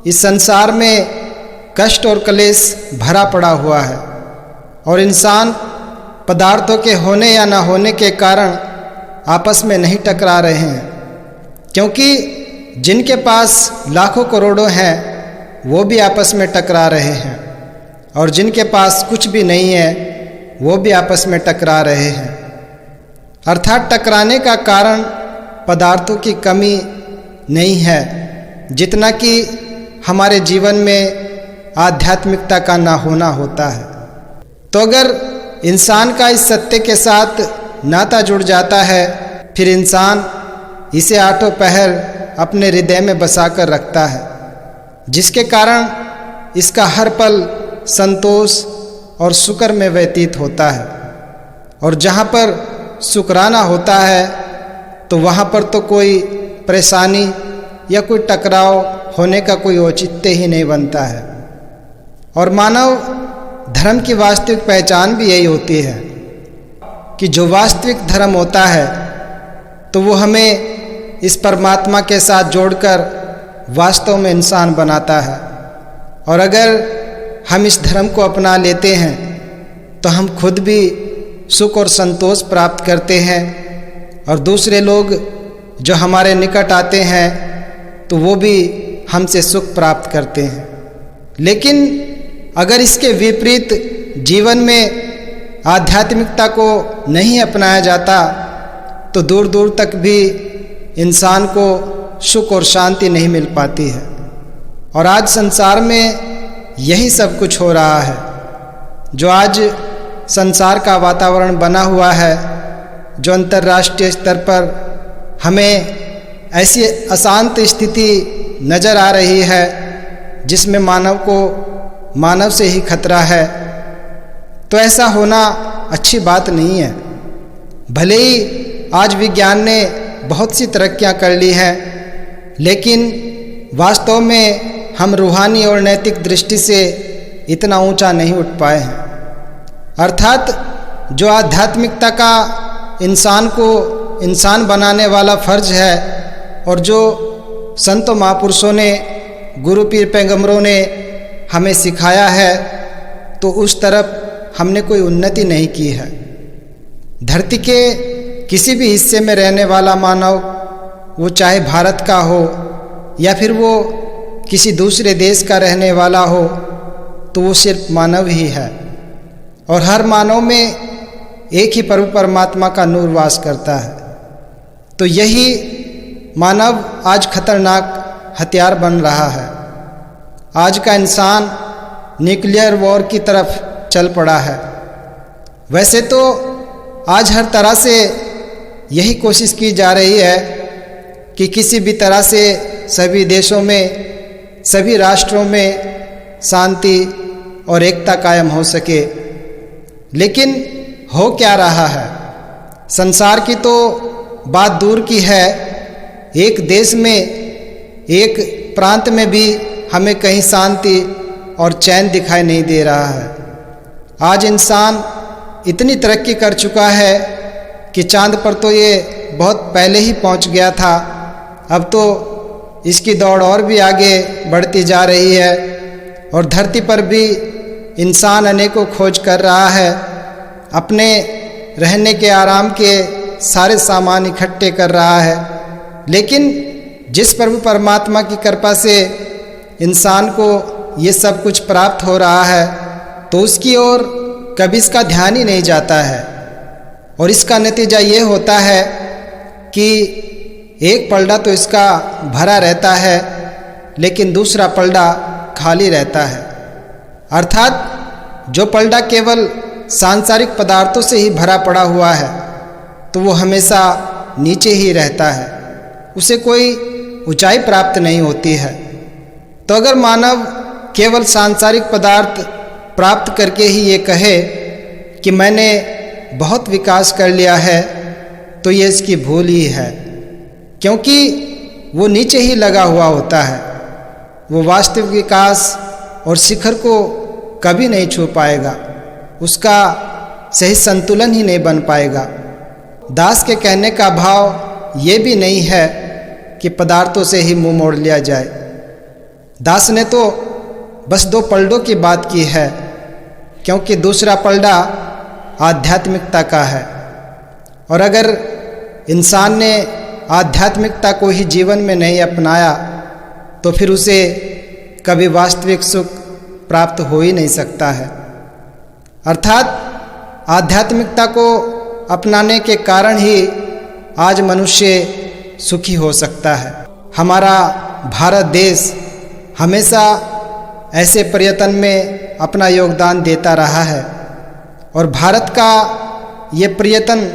इस संसार में कष्ट और क्लेश भरा पड़ा हुआ है और इंसान पदार्थों के होने या ना होने के कारण आपस में नहीं टकरा रहे हैं, क्योंकि जिनके पास लाखों करोड़ों हैं वो भी आपस में टकरा रहे हैं और जिनके पास कुछ भी नहीं है वो भी आपस में टकरा रहे हैं। अर्थात टकराने का कारण पदार्थों की कमी नहीं है, जितना कि हमारे जीवन में आध्यात्मिकता का ना होना होता है। तो अगर इंसान का इस सत्य के साथ नाता जुड़ जाता है, फिर इंसान इसे आठों पहर अपने हृदय में बसा कर रखता है, जिसके कारण इसका हर पल संतोष और शुक्र में व्यतीत होता है। और जहाँ पर शुक्राना होता है तो वहाँ पर तो कोई परेशानी या कोई टकराव होने का कोई औचित्य ही नहीं बनता है। और मानव धर्म की वास्तविक पहचान भी यही होती है कि जो वास्तविक धर्म होता है तो वो हमें इस परमात्मा के साथ जोड़कर वास्तव में इंसान बनाता है। और अगर हम इस धर्म को अपना लेते हैं तो हम खुद भी सुख और संतोष प्राप्त करते हैं और दूसरे लोग जो हमारे निकट आते हैं तो वो भी हमसे सुख प्राप्त करते हैं। लेकिन अगर इसके विपरीत जीवन में आध्यात्मिकता को नहीं अपनाया जाता तो दूर दूर तक भी इंसान को सुख और शांति नहीं मिल पाती है। और आज संसार में यही सब कुछ हो रहा है। जो आज संसार का वातावरण बना हुआ है, जो अंतर्राष्ट्रीय स्तर पर हमें ऐसी अशांत स्थिति नज़र आ रही है जिसमें मानव को मानव से ही खतरा है, तो ऐसा होना अच्छी बात नहीं है। भले ही आज विज्ञान ने बहुत सी तरक्कियां कर ली हैं, लेकिन वास्तव में हम रूहानी और नैतिक दृष्टि से इतना ऊंचा नहीं उठ पाए हैं। अर्थात जो आध्यात्मिकता का इंसान को इंसान बनाने वाला फर्ज है और जो संतों महापुरुषों ने, गुरु पीर पैगंबरों ने हमें सिखाया है, तो उस तरफ हमने कोई उन्नति नहीं की है। धरती के किसी भी हिस्से में रहने वाला मानव, वो चाहे भारत का हो या फिर वो किसी दूसरे देश का रहने वाला हो, तो वो सिर्फ मानव ही है। और हर मानव में एक ही प्रभु परमात्मा का नूर वास करता है। तो यही मानव आज खतरनाक हथियार बन रहा है। आज का इंसान न्यूक्लियर वॉर की तरफ चल पड़ा है। वैसे तो आज हर तरह से यही कोशिश की जा रही है कि किसी भी तरह से सभी देशों में, सभी राष्ट्रों में शांति और एकता कायम हो सके। लेकिन हो क्या रहा है? संसार की तो बात दूर की है, एक देश में, एक प्रांत में भी हमें कहीं शांति और चैन दिखाई नहीं दे रहा है। आज इंसान इतनी तरक्की कर चुका है कि चांद पर तो ये बहुत पहले ही पहुंच गया था, अब तो इसकी दौड़ और भी आगे बढ़ती जा रही है। और धरती पर भी इंसान अनेकों खोज कर रहा है, अपने रहने के आराम के सारे सामान इकट्ठे कर रहा है। लेकिन जिस प्रभु परमात्मा की कृपा से इंसान को ये सब कुछ प्राप्त हो रहा है, तो उसकी ओर कभी इसका ध्यान ही नहीं जाता है। और इसका नतीजा ये होता है कि एक पलड़ा तो इसका भरा रहता है, लेकिन दूसरा पलड़ा खाली रहता है। अर्थात जो पलड़ा केवल सांसारिक पदार्थों से ही भरा पड़ा हुआ है, तो वो हमेशा नीचे ही रहता है, उसे कोई ऊंचाई प्राप्त नहीं होती है। तो अगर मानव केवल सांसारिक पदार्थ प्राप्त करके ही ये कहे कि मैंने बहुत विकास कर लिया है, तो ये इसकी भूल ही है, क्योंकि वो नीचे ही लगा हुआ होता है। वो वास्तविक विकास और शिखर को कभी नहीं छू पाएगा, उसका सही संतुलन ही नहीं बन पाएगा। दास के कहने का भाव ये भी नहीं है कि पदार्थों से ही मुंह मोड़ लिया जाए। दास ने तो बस 2 पलड़ों की बात की है, क्योंकि दूसरा पलड़ा आध्यात्मिकता का है। और अगर इंसान ने आध्यात्मिकता को ही जीवन में नहीं अपनाया तो फिर उसे कभी वास्तविक सुख प्राप्त हो ही नहीं सकता है। अर्थात आध्यात्मिकता को अपनाने के कारण ही आज मनुष्य सुखी हो सकता है। हमारा भारत देश हमेशा ऐसे पर्यटन में अपना योगदान देता रहा है और भारत का ये पर्यटन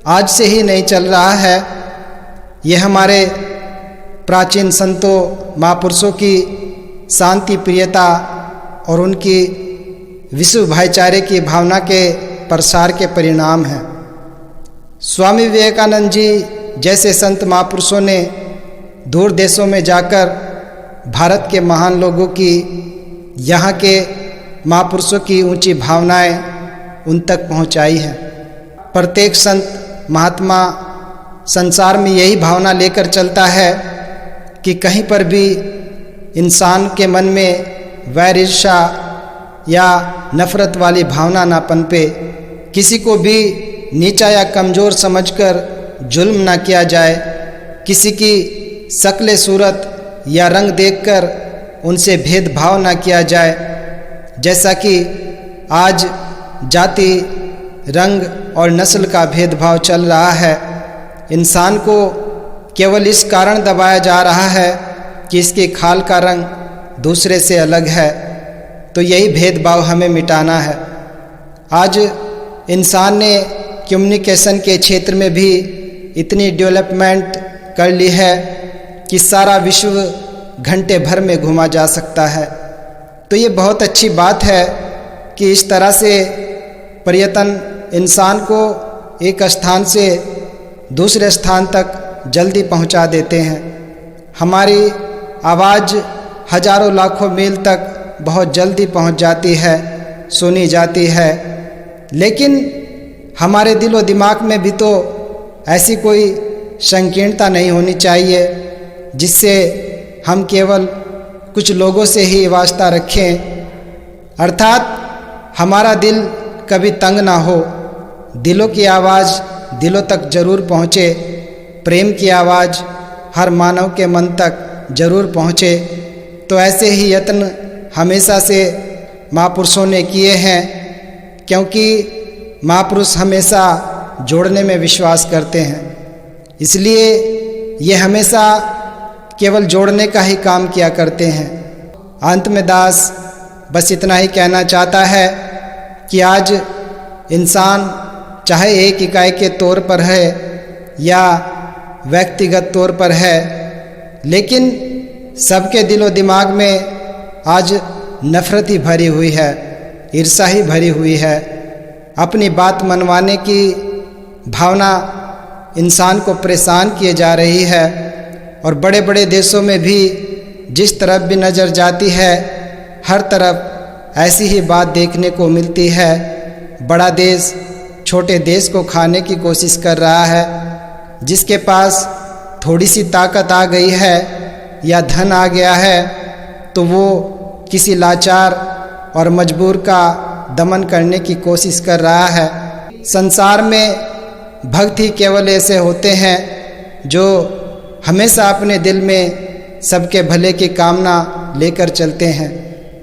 आज से ही नहीं चल रहा है। ये हमारे प्राचीन संतों महापुरुषों की शांति प्रियता और उनकी विश्व भाईचारे की भावना के प्रसार के परिणाम हैं। स्वामी विवेकानंद जी जैसे संत महापुरुषों ने दूर देशों में जाकर भारत के महान लोगों की, यहाँ के महापुरुषों की ऊंची भावनाएं उन तक पहुँचाई हैं। प्रत्येक संत महात्मा संसार में यही भावना लेकर चलता है कि कहीं पर भी इंसान के मन में वैर, ईर्ष्या या नफरत वाली भावना ना पनपे, किसी को भी नीचा या कमज़ोर समझकर जुल्म ना किया जाए, किसी की शक्ल सूरत या रंग देखकर उनसे भेदभाव ना किया जाए। जैसा कि आज जाति, रंग और नस्ल का भेदभाव चल रहा है, इंसान को केवल इस कारण दबाया जा रहा है कि इसके खाल का रंग दूसरे से अलग है। तो यही भेदभाव हमें मिटाना है। आज इंसान ने कम्युनिकेशन के क्षेत्र में भी इतनी डेवलपमेंट कर ली है कि सारा विश्व घंटे भर में घुमा जा सकता है। तो ये बहुत अच्छी बात है कि इस तरह से पर्यटन इंसान को एक स्थान से दूसरे स्थान तक जल्दी पहुंचा देते हैं। हमारी आवाज़ हजारों लाखों मील तक बहुत जल्दी पहुंच जाती है, सुनी जाती है। लेकिन हमारे दिलो दिमाग में भी तो ऐसी कोई संकीर्णता नहीं होनी चाहिए जिससे हम केवल कुछ लोगों से ही वास्ता रखें। अर्थात हमारा दिल कभी तंग ना हो, दिलों की आवाज़ दिलों तक जरूर पहुँचे, प्रेम की आवाज़ हर मानव के मन तक जरूर पहुँचे। तो ऐसे ही यत्न हमेशा से महापुरुषों ने किए हैं, क्योंकि महापुरुष हमेशा जोड़ने में विश्वास करते हैं। इसलिए ये हमेशा केवल जोड़ने का ही काम किया करते हैं। अंत में दास बस इतना ही कहना चाहता है कि आज इंसान चाहे एक इकाई के तौर पर है या व्यक्तिगत तौर पर है, लेकिन सबके दिलो दिमाग में आज नफरत ही भरी हुई है, ईर्ष्या ही भरी हुई है। अपनी बात मनवाने की भावना इंसान को परेशान किए जा रही है। और बड़े बड़े देशों में भी जिस तरफ भी नज़र जाती है, हर तरफ ऐसी ही बात देखने को मिलती है। बड़ा देश छोटे देश को खाने की कोशिश कर रहा है। जिसके पास थोड़ी सी ताकत आ गई है या धन आ गया है, तो वो किसी लाचार और मजबूर का दमन करने की कोशिश कर रहा है। संसार में भक्त ही केवल ऐसे होते हैं जो हमेशा अपने दिल में सबके भले की कामना लेकर चलते हैं।